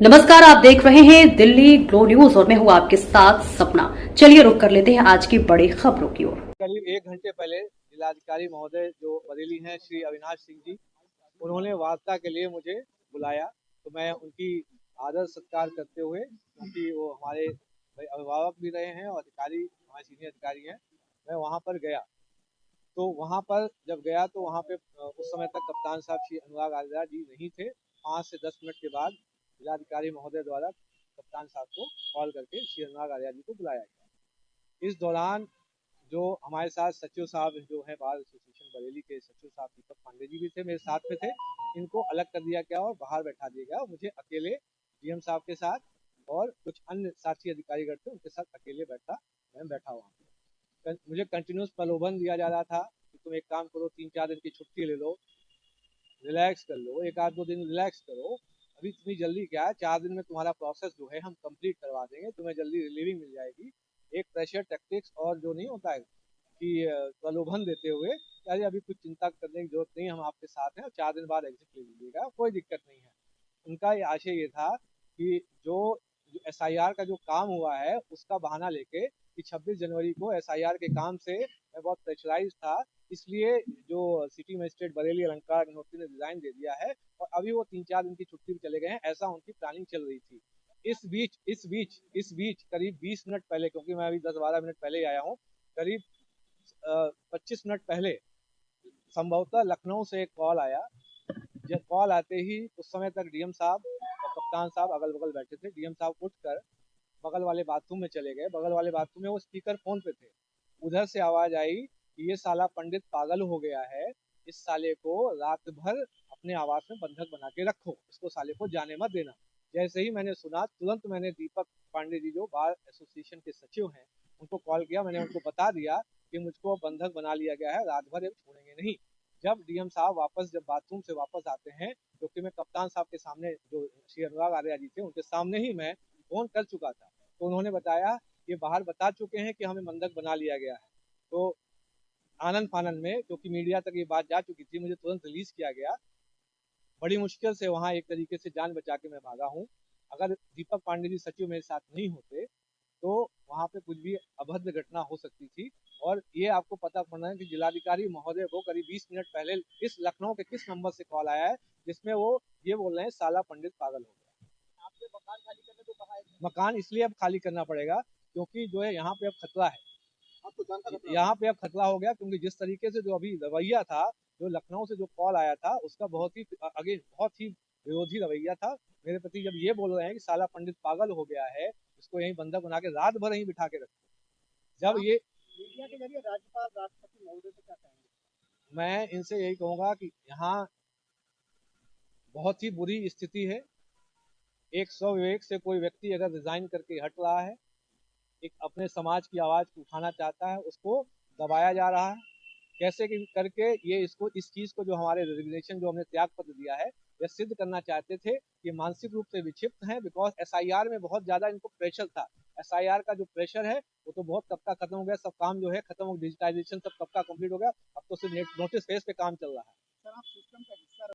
नमस्कार, आप देख रहे हैं दिल्ली ग्लो न्यूज और मैं हूं आपके साथ सपना। चलिए रुक कर लेते हैं आज की बड़ी खबरों की ओर। करीब 1 घंटे पहले जिलाधिकारी महोदय जो बरेली हैं श्री अविनाश सिंह जी, उन्होंने वार्ता के लिए मुझे बुलाया। तो मैं उनकी आदर सत्कार करते हुए, क्योंकि वो हमारे अभिभावक भी रहे हैं और अधिकारी हमारे सीनियर अधिकारी हैं, मैं वहाँ पर गया। तो वहाँ पर जब गया तो वहाँ पे उस समय तक कप्तान साहब श्री अनुराग आर्या जी नहीं थे। 5 से 10 मिनट के बाद जिलाधिकारी महोदय द्वारा कप्तान साहब को कॉल करके श्री अनुराग आर्या जी को बुलाया गया। इस दौरान जो हमारे साथ सचिव साहब जो है बार एसोसिएशन बरेली के सचिव साहब दीपक पांडे जी भी थे, मेरे साथ में थे। इनको अलग कर दिया गया और बाहर बैठा दिया गया और मुझे अकेले डीएम साहब के साथ और कुछ अन्य साथी अधिकारीगण थे उनके साथ अकेले मैं बैठा वहाँ पे। मुझे कंटिन्यूस प्रलोभन दिया जा रहा था कि तुम एक काम करो, 3-4 दिन की छुट्टी ले लो, रिलैक्स कर लो, 1 आध 2 दिन रिलैक्स करो। अभी इतनी जल्दी क्या है, 4 दिन में तुम्हारा प्रोसेस जो है हम कंप्लीट करवा देंगे, तुम्हें जल्दी रिलीविंग मिल जाएगी। एक प्रेशर टैक्टिक्स और जो नहीं होता है कि प्रलोभन देते हुए, अरे अभी कुछ चिंता करने की जरूरत नहीं, हम आपके साथ हैं और 4 दिन बाद एग्जिट ले लीजिएगा, कोई दिक्कत नहीं है। उनका ये आशय ये था कि जो एसआईआर का जो काम हुआ है उसका बहाना लेके कि 26 जनवरी को एसआईआर के काम से मैं बहुत प्रेशराइज था, इसलिए जो सिटी मजिस्ट्रेट बरेली अलंकार अग्निहोत्री ने रिजाइन दे दिया है और अभी वो 3-4 दिन की छुट्टी पे चले गए हैं, ऐसा उनकी प्लानिंग चल रही थी। इस बीच करीब 20 मिनट पहले, क्योंकि मैं अभी 10-12 मिनट पहले आया हूँ, करीब 25 मिनट पहले संभवतः लखनऊ से एक कॉल आया। जब कॉल आते ही उस समय तक डीएम साहब और कप्तान साहब अगल बगल बैठे थे। डीएम साहब उठकर बगल वाले बाथरूम में चले गए। बगल वाले बाथरूम में वो स्पीकर फोन पे थे। उधर से आवाज आई कि ये साला पंडित पागल हो गया है, इस साले को रात भर अपने आवास में बंधक बना के रखो, इसको साले को जाने मत देना। जैसे ही मैंने सुना, तुरंत मैंने दीपक पांडे जी जो बार एसोसिएशन के सचिव हैं उनको कॉल किया। मैंने उनको बता दिया कि मुझको बंधक बना लिया गया है, रात भर ये छोड़ेंगे नहीं। जब डीएम साहब जब बाथरूम से वापस आते हैं, क्योंकि मैं कप्तान साहब के सामने जो श्री अनुराग आर्या जी थे उनके सामने ही मैं फोन कर चुका था, तो उन्होंने बताया ये बाहर बता चुके हैं कि हमें बंधक बना लिया गया है। तो आनंद फानंद में, क्योंकि मीडिया तक ये बात जा चुकी थी, मुझे तुरंत रिलीज किया गया। बड़ी मुश्किल से वहाँ एक तरीके से जान बचा के मैं भागा हूँ। अगर दीपक पांडे जी सचिव मेरे साथ नहीं होते तो वहाँ पे कुछ भी अभद्र घटना हो सकती थी। और ये आपको पता पड़ना है कि जिलाधिकारी महोदय को करीब 20 मिनट पहले इस लखनऊ के किस नंबर से कॉल आया है जिसमें वो ये बोल रहे हैं साला पंडित पागल हो गया। आपने मकान खाली करने को कहा है। मकान इसलिए अब खाली करना पड़ेगा क्योंकि जो है यहाँ पे अब खतरा है। यहाँ पे अब खतरा हो गया क्योंकि जिस तरीके से जो अभी रवैया था, जो लखनऊ से जो कॉल आया था उसका बहुत ही विरोधी रवैया था मेरे प्रति। जब ये बोल रहे हैं कि साला पंडित पागल हो गया है, इसको यहीं बंधक बना के रात भर यहीं बिठा के रखो। जब ये मीडिया के जरिए राज्यपाल राष्ट्रपति महोदय से क्या कहेंगे? मैं इनसे यही कहूंगा कि यहाँ बहुत ही बुरी स्थिति है। एक स्वविवेक से कोई व्यक्ति अगर रिजाइन करके हट रहा है, एक अपने समाज की आवाज को उठाना चाहता है, उसको दबाया जा रहा है। कैसे करके ये इसको इस चीज को जो हमारे रेजिग्नेशन जो हमने त्याग पत्र दिया है, यह सिद्ध करना चाहते थे कि मानसिक रूप से विक्षिप्त हैं। बिकॉज एसआईआर में बहुत ज्यादा इनको प्रेशर था। एसआईआर का जो प्रेशर है वो तो बहुत कब का खत्म हो गया, सब काम जो है खत्म हो, डिजिटाइजेशन सब कब का कंप्लीट हो गया। अब तो सिर्फ नोटिस फेस पे काम चल रहा है। सर, आप सिस्टम का हिस्सा